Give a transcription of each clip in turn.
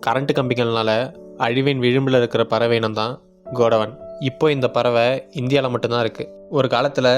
Current கம்பிகள்னால அழிவின் விளிம்பில் இருக்கிற பறவை இனம் தான் கோடவன். இப்போ இந்த பறவை இந்தியாவில் மட்டும்தான் இருக்குது. ஒரு காலத்தில்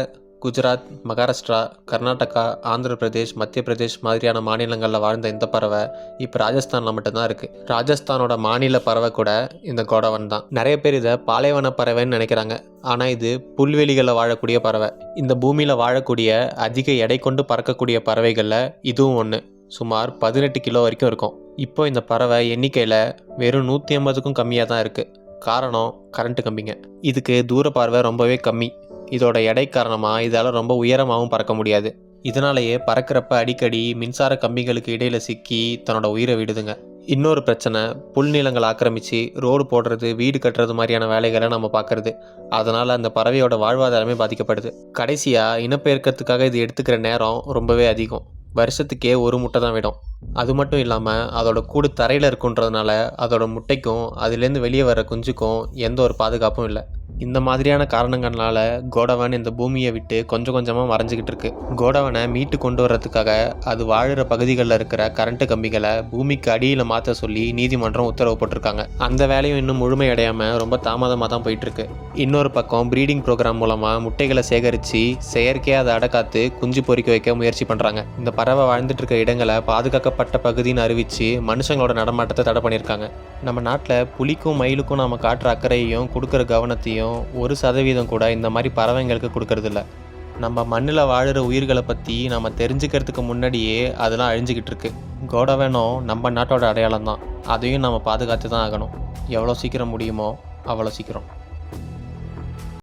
குஜராத், மகாராஷ்டிரா, கர்நாடகா, ஆந்திர பிரதேஷ், மத்திய பிரதேஷ் மாதிரியான மாநிலங்களில் வாழ்ந்த இந்த பறவை இப்போ ராஜஸ்தானில் மட்டும்தான் இருக்குது. ராஜஸ்தானோட மாநில பறவை கூட இந்த கோடவன் தான். நிறைய பேர் இதை பாலைவன பறவைன்னு நினைக்கிறாங்க. ஆனால் இது புல்வெளிகளில் வாழக்கூடிய பறவை. இந்த பூமியில் வாழக்கூடிய அதிக எடை கொண்டு பறக்கக்கூடிய பறவைகளில் இதுவும் ஒன்று. சுமார் 18 கிலோ வரைக்கும் இருக்கும். இப்போ இந்த பறவை எண்ணிக்கையில் வெறும் 150க்கும் கம்மியாக தான் இருக்குது. காரணம் கரண்ட் கம்பிங்க. இதுக்கு தூர பார்வை ரொம்பவே கம்மி. இதோட எடை காரணமாக இதால் ரொம்ப உயரமாகவும் பறக்க முடியாது. இதனாலேயே பறக்கிறப்ப அடிக்கடி மின்சார கம்பிகளுக்கு இடையில் சிக்கி தன்னோட உயிரை விடுதுங்க. இன்னொரு பிரச்சனை, புல்நிலங்களை ஆக்கிரமித்து ரோடு போடுறது, வீடு கட்டுறது மாதிரியான வேலைகளை நம்ம பார்க்குறது. அதனால் அந்த பறவையோட வாழ்வாதாரமே பாதிக்கப்படுது. கடைசியாக இனப்பெருக்கத்துக்காக இது எடுத்துக்கிற நேரம் ரொம்பவே அதிகம். வருஷத்துக்கே ஒரு முட்டை தான் விடும். அது மட்டும் இல்லாமல் அதோட கூடு தரையில் இருக்குன்றதுனால அதோட முட்டைக்கும் அதுலேருந்து வெளியே வர குஞ்சுக்கும் எந்த ஒரு பாதுகாப்பும் இல்லை. இந்த மாதிரியான காரணங்கள்னால கோடவன் இந்த பூமியை விட்டு கொஞ்சம் கொஞ்சமாக மறைஞ்சிக்கிட்டு இருக்கு. கோடவனை மீட்டு கொண்டு வர்றதுக்காக அது வாழுற பகுதிகளில் இருக்கிற கரண்ட் கம்பிகளை பூமிக்கு அடியில் மாற்ற சொல்லி நீதிமன்றம் உத்தரவு போட்டிருக்காங்க. அந்த வேலையும் இன்னும் முழுமையடையாமல் ரொம்ப தாமதமாக தான் போயிட்டுருக்கு. இன்னொரு பக்கம் ப்ரீடிங் ப்ரோக்ராம் மூலமாக முட்டைகளை சேகரித்து செயற்கையாக அதை அடக்காத்து குஞ்சு பொறிக்க வைக்க முயற்சி பண்ணுறாங்க. இந்த பறவை வாழ்ந்துட்டு இருக்க இடங்களை பாதுகாக்கப்பட்ட பகுதின்னு அறிவித்து மனுஷங்களோட நடமாட்டத்தை தடை பண்ணியிருக்காங்க. நம்ம நாட்டில் புலிக்கும் மயிலுக்கும் நம்ம காட்டுற அக்கறையையும் கொடுக்குற கவனத்தையும் 1% கூட இந்த மாதிரி பறவைங்களுக்கு கொடுக்கறதில்ல. நம்ம மண்ணில் வாழுற உயிர்களை பற்றி நம்ம தெரிஞ்சுக்கிறதுக்கு முன்னாடியே அதெல்லாம் அழிஞ்சிக்கிட்டு இருக்கு. கோடவனும் நம்ம நாட்டோட அடையாளம் தான். அதையும் நம்ம பாதுகாத்து தான் ஆகணும். எவ்வளோ சீக்கிரம் முடியுமோ அவ்வளோ சீக்கிரம்.